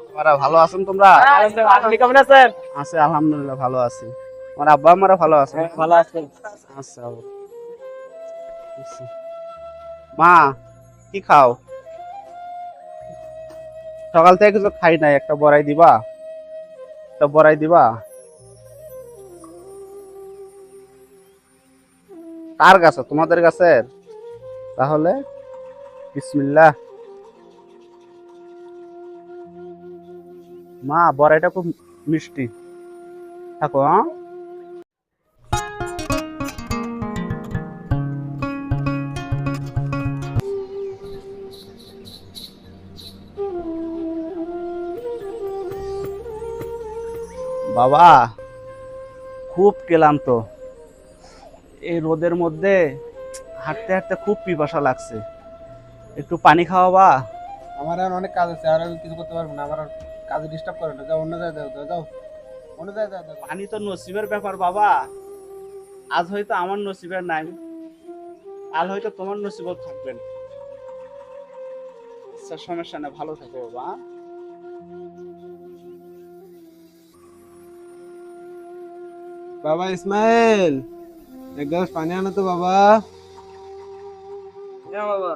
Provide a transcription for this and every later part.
তোমরা ভালো আছেন? তোমরা আপনি কেমন আছেন? আছে, আলহামদুলিল্লাহ ভালো আছি। আমার আব্বা আমারা ভালো আছে? ভালো আছেন। আচ্ছা, মা কি খাও? সকাল থেকে কিছু খাই নাই, একটা বড়াই দিবা? একটা বড়াই দিবা? কার কাছে? তোমাদের কাছে? তাহলে বিসমিল্লাহ। মা, বড়াইটা খুব মিষ্টি, থাকো হ্যাঁ। বাবা, খুব ক্লান্ত, এই রোদের মধ্যে হাঁটতে হাঁটতে খুব পিপাসা লাগছে, একটু পানি খাওয়াবা? আমার এখন অনেক কাজ আছে, আর আমি কিছু করতে পারবো না। আমার আর কাজে ডিস্টার্ব করে না। যাও অন্য জায়গায়, যাও যাও, অন্য জায়গায় যাও। পানি তো নসিবের ব্যাপার বাবা, আজ হয়তো আমার নসিবের নাই, কাল হয়তো তোমার নসিবত থাকবেন। আচ্ছা, সমস্যা না, ভালো থাকো বাবা। বাবা ইসমাইল, এক গ্লাস পানি আনো তো বাবা। বাবা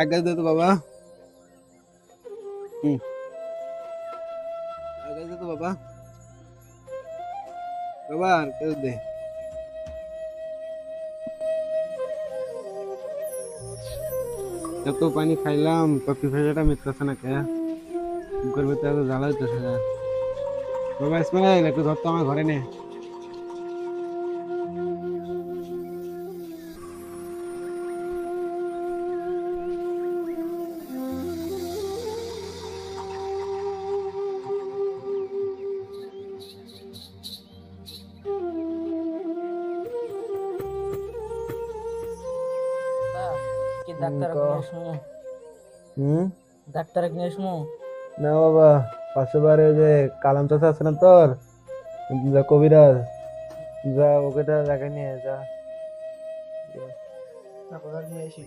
এক গ্লাস দে তো বাবা। এক গ্লাস দে তো বাবা। বাবা আর গ্লাস দে। এত পানি খাইলাম তো পিপাসাটা মিটতেছে না কে? বুকের ভিতরে এত জ্বালা হইতেছে না। বাবা ইসমাইল, একটু ধর তো আমার ঘরে নে। কি ডাক্তার নিয়ে আসবো? ডাক্তার নিয়ে আসবো? না বাবা, পাশে বাড়ি ওই যে কালাম চাচা আছে না তোর, যা কবিরাজ, যা ওকে দেখা নিয়ে যা। নিয়ে আসি।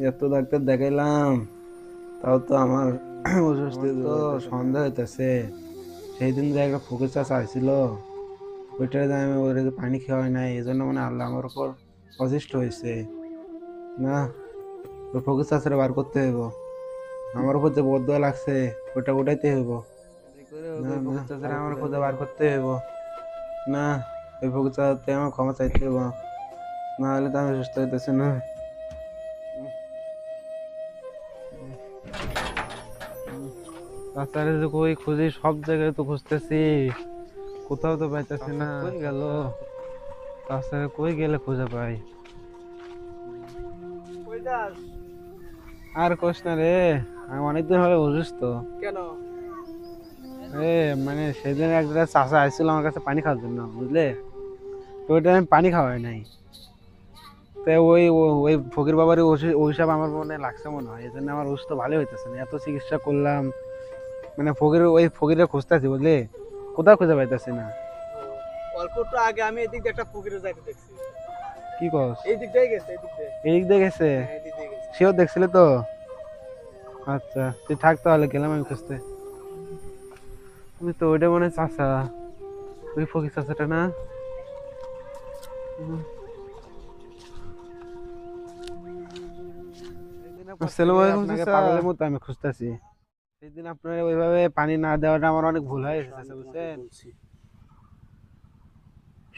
এত ডাক্তার দেখাইলাম, তাও তো আমার অসুস্থ তো সন্দেহ হইতেছে। সেই দিন যে একটা ফকির চাচা আসছিল, ওইটার যে আমি ওর পানি খাওয়াই নাই, এই জন্য মানে আল্লাহ আমার উপর অসিষ্ট হয়েছে। না, ওই ফকির চাচারে বার করতে হইব। আমার উপর যে বদয়া লাগছে ওটা উঠাইতে হইব। না ফকির চাচারে আমার খুঁজে বার করতে হইব। না, ওই ফকির চাচাতে আমার ক্ষমা চাইতে হইব, না হলে তো আমি সুস্থ হইতেছি না। তাছাড়া যে কই খুঁজি, সব জায়গায় তো খুঁজতেছি, কোথাও তো পাইতেছি না। কই গেল? তাছাড়া কই গেলে খুঁজে পাই? আর কোশ না রে, আমি অনেকদিন হলে অসুস্থ। কেন? মানে সেদিন একটা চাচা আসছিল আমার কাছে পানি খাওয়ার জন্য, বুঝলে? তো ওইটা আমি পানি খাওয়াই নাই। তাই ওই ফকির বাবার অভিশাপ আমার মনে লাগছে মনে হয়, এই জন্য আমার অসুস্থ ভালো হইতেছে না। এত চিকিৎসা করলাম, মানে ওই ফকিরে খুঁজতেছি, বুঝলি? কোথাও খুঁজে পাইতেছি না। অল্প একটু আগে আমি এদিক দিয়ে একটা ফকিরের যাইতে দেখছি। কি কস? এই দিক দিয়ে গেছে, এই দিক দিয়ে। এদিক দিয়ে গেছে? এই দিক দিয়ে গেছে। সেও দেখছিলে তো? আচ্ছা, তুই থাক তাহলে, গেলাম আমি খুঁজতে। তুমি তো ওইটা মনে হয় চাচা, ওই ফকির চাচাটা না? আসসালামু আলাইকুম চাচা। পাগলের মতো আমি খুঁজতেছি। সেদিন আপনার ওইভাবে পানি না দেওয়াটা আমার অনেক ভুল হয়ে গেছে, বুঝছেন?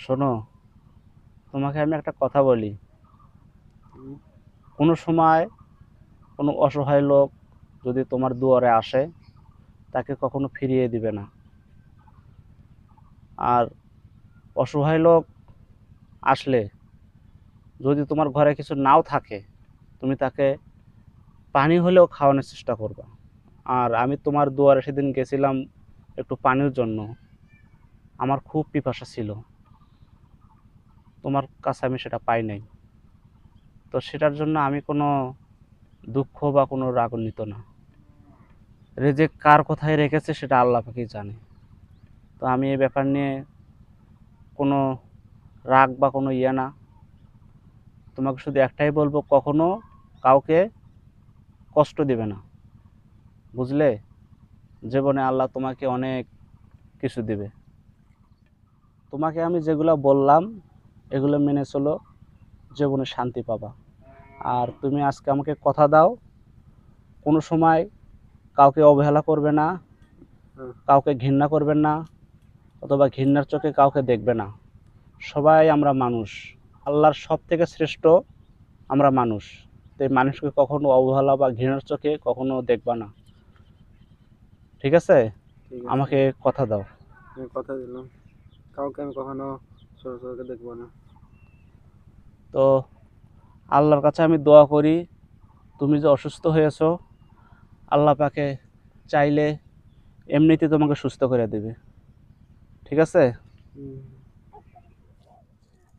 শোনো, তোমাকে আমি একটা কথা বলি, কোনো সময় কোনো অসহায় লোক যদি তোমার দুয়ারে আসে, তাকে কখনো ফিরিয়ে দিবে না। আর অসহায় লোক আসলে যদি তোমার ঘরে কিছু নাও থাকে, তুমি তাকে পানি হলেও খাওয়ানোর চেষ্টা করবা। আর আমি তোমার দুয়ারে সেদিন গেছিলাম একটু পানির জন্য, আমার খুব পিপাসা ছিল, তোমার কাছে আমি সেটা পাই নাই। তো সেটার জন্য আমি কোনো দুঃখ বা কোনো রাগান্বিত না। রেজেক কার কোথায় রেখেছে সেটা আল্লাহ পাকই জানে। তো আমি এই ব্যাপার নিয়ে কোনো রাগ বা কোনো ইয়ে না। তোমাকে শুধু একটাই বলবো, কখনো কাউকে কষ্ট দিবে না, বুঝলে? জীবনে আল্লাহ তোমাকে অনেক কিছু দিবে। তোমাকে আমি যেগুলো বললাম এগুলো মেনে চলো, জীবনে শান্তি পাবা। আর তুমি আজকে আমাকে কথা দাও, কোনো সময় কাউকে অবহেলা করবে না, কাউকে ঘৃণা করবেন না, অথবা ঘৃণার চোখে কাউকে দেখবে না। সবাই আমরা মানুষ, আল্লাহর সব থেকে শ্রেষ্ঠ আমরা মানুষ। তো এই মানুষকে কখনো অবহেলা বা ঘৃণার চোখে কখনো দেখবা না, ঠিক আছে? ঠিক আছে, আমাকে কথা দাও। আমি কথা দিলাম, কাউকে আমি কখনো ছোট ছোটকে দেখবো না। তো আল্লাহর কাছে আমি দোয়া করি, তুমি যে অসুস্থ হয়েছো, আল্লাহ পাকে চাইলে এমনিতে তোমাকে সুস্থ করে দেবে, ঠিক আছে?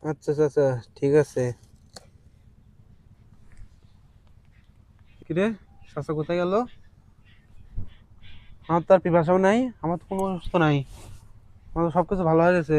আচ্ছা চাচা, ঠিক আছে। কিরে, চাচা কোথায় গেল? আমার তো আর পিপাসাও নাই, আমার তো কোনো অসুস্থ নাই, আমার তো সবকিছু ভালো হয়ে গেছে।